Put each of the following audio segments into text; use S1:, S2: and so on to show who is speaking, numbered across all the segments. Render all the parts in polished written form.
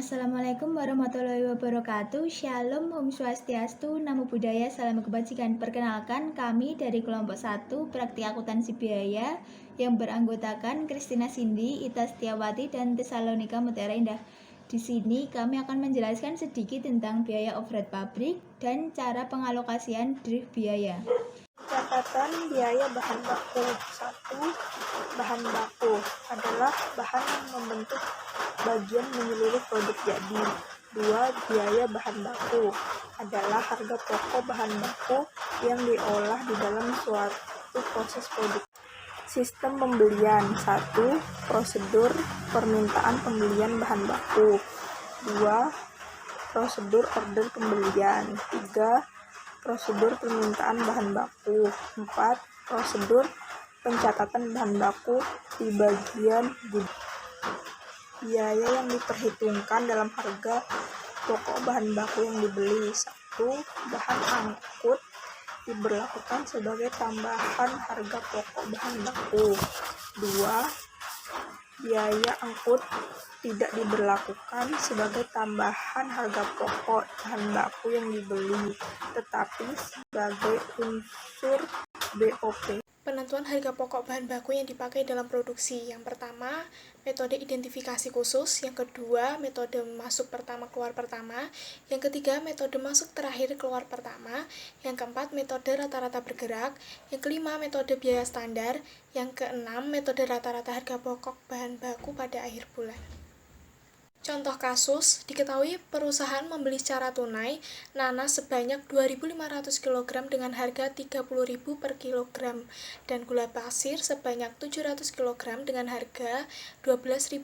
S1: Assalamualaikum warahmatullahi wabarakatuh. Shalom, Om Swastiastu, Namo Buddhaya, Salam Kebajikan. Perkenalkan, kami dari kelompok 1 Praktik Akuntansi Biaya yang beranggotakan Kristina Cindy, Ita Setiawati, dan Tesalonika Mutiara Indah. Di sini kami akan menjelaskan sedikit tentang biaya overhead pabrik dan cara pengalokasian drift biaya.
S2: Catatan biaya bahan baku. 1. Bahan baku adalah bahan yang membentuk bagian menyeluruh produk jadi. 2. Biaya bahan baku adalah harga pokok bahan baku yang diolah di dalam suatu proses produksi. Sistem pembelian. 1. Prosedur permintaan pembelian bahan baku. 2. Prosedur order pembelian. 3. Prosedur permintaan bahan baku. 4. Prosedur pencatatan bahan baku di bagian biaya yang diperhitungkan dalam harga pokok bahan baku yang dibeli. 1. Bahan angkut diberlakukan sebagai tambahan harga pokok bahan baku. 2. Biaya angkut tidak diberlakukan sebagai tambahan harga pokok bahan baku yang dibeli, tetapi sebagai unsur BOP.
S3: Penentuan harga pokok bahan baku yang dipakai dalam produksi. Yang pertama, metode identifikasi khusus. Yang kedua, metode masuk pertama keluar pertama. Yang ketiga, metode masuk terakhir keluar pertama. Yang keempat, metode rata-rata bergerak. Yang kelima, metode biaya standar. Yang keenam, metode rata-rata harga pokok bahan baku pada akhir bulan. Contoh kasus, diketahui perusahaan membeli secara tunai nanas sebanyak 2.500 kg dengan harga 30.000 per kilogram dan gula pasir sebanyak 700 kg dengan harga 12.500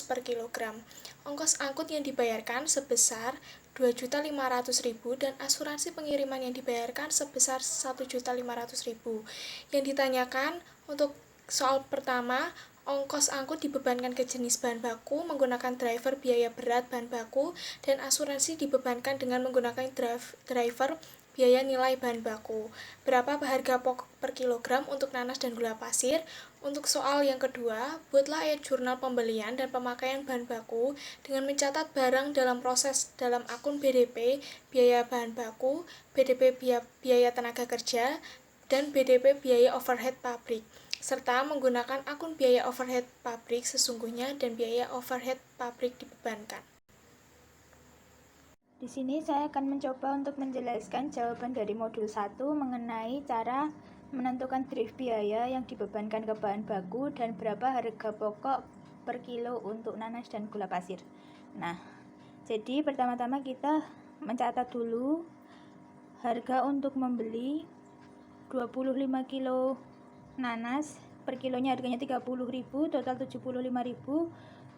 S3: per kilogram. Ongkos angkut yang dibayarkan sebesar 2.500.000 dan asuransi pengiriman yang dibayarkan sebesar 1.500.000. Yang ditanyakan untuk soal pertama, ongkos angkut dibebankan ke jenis bahan baku menggunakan driver biaya berat bahan baku dan asuransi dibebankan dengan menggunakan driver biaya nilai bahan baku. Berapa harga pokok per kilogram untuk nanas dan gula pasir? Untuk soal yang kedua, buatlah ayat jurnal pembelian dan pemakaian bahan baku dengan mencatat barang dalam proses dalam akun BDP biaya bahan baku, BDP biaya tenaga kerja, dan BDP biaya overhead pabrik, serta menggunakan akun biaya overhead pabrik sesungguhnya dan biaya overhead pabrik dibebankan.
S1: Di sini saya akan mencoba untuk menjelaskan jawaban dari modul 1 mengenai cara menentukan drift biaya yang dibebankan ke bahan baku dan berapa harga pokok per kilo untuk nanas dan gula pasir. Nah, jadi pertama-tama kita mencatat dulu harga untuk membeli 25 kilo nanas, per kilonya harganya 30.000, total 75.000.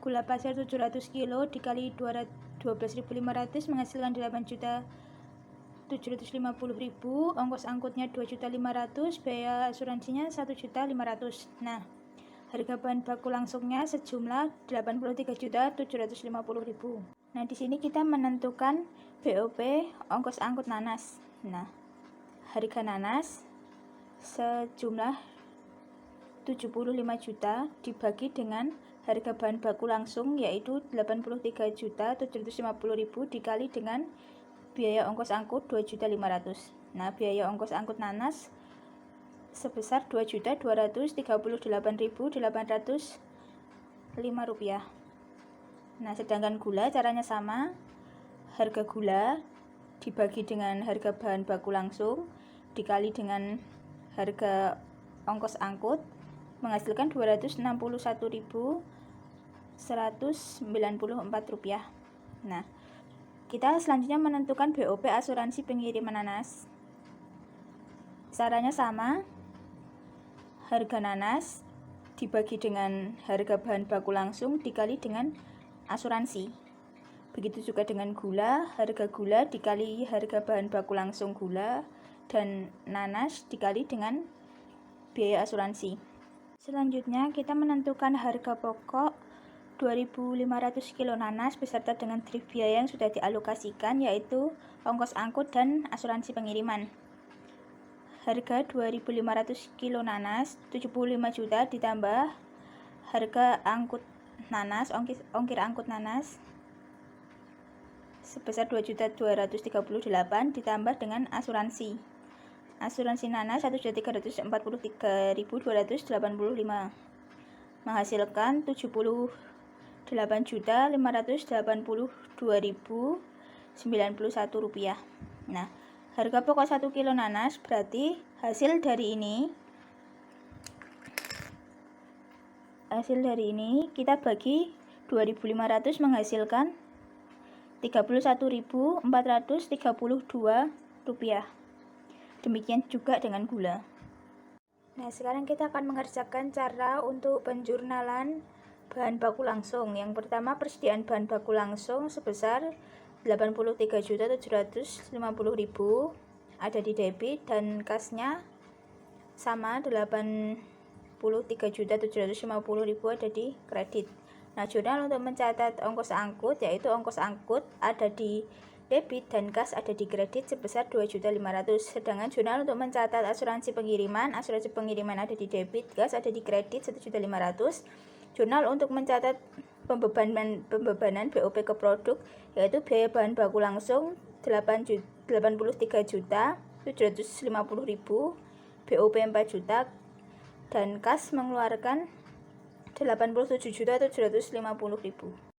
S1: Gula pasir 700 kilo dikali 12.500 menghasilkan 8.750.000. Ongkos angkutnya 2.500.000, biaya asuransinya 1.500.000. Nah, harga bahan baku langsungnya sejumlah 83.750.000. Nah, di sini kita menentukan BOP ongkos angkut nanas. Nah, harga nanas sejumlah 75 juta dibagi dengan harga bahan baku langsung yaitu 83.750.000 dikali dengan biaya ongkos angkut 2.500.000. Nah, biaya ongkos angkut nanas sebesar 2.238.805 rupiah. Nah, sedangkan gula caranya sama, harga gula dibagi dengan harga bahan baku langsung dikali dengan harga ongkos angkut menghasilkan 261.194 rupiah. Nah, kita selanjutnya menentukan BOP asuransi pengiriman nanas. Caranya sama, harga nanas dibagi dengan harga bahan baku langsung dikali dengan asuransi. Begitu juga dengan gula, harga gula dikali harga bahan baku langsung gula dan nanas dikali dengan biaya asuransi. Selanjutnya kita menentukan harga pokok 2.500 kilo nanas beserta dengan drift biaya yang sudah dialokasikan yaitu ongkos angkut dan asuransi pengiriman. Harga 2.500 kilo nanas 75 juta ditambah harga angkut nanas, ongkir angkut nanas sebesar 2.238.000 ditambah dengan asuransi. Asuransi nanas 1.343.285 menghasilkan 78.582.091 rupiah. Nah, harga pokok 1 kilo nanas berarti hasil dari ini kita bagi 2.500 menghasilkan 31.432 rupiah. Demikian juga dengan gula. Nah, sekarang kita akan mengerjakan cara untuk penjurnalan bahan baku langsung. Yang pertama, persediaan bahan baku langsung sebesar 83.750.000 ada di debit dan kasnya sama 83.750.000 ada di kredit. Nah, jurnal untuk mencatat ongkos angkut yaitu ongkos angkut ada di debit dan kas ada di kredit sebesar 2.500.000. Sedangkan jurnal untuk mencatat asuransi pengiriman ada di debit, gas ada di kredit 1.500.000. Jurnal untuk mencatat pembebanan BOP ke produk yaitu biaya bahan baku langsung 83.750.000, BOP 4 juta dan kas mengeluarkan 87.750.000.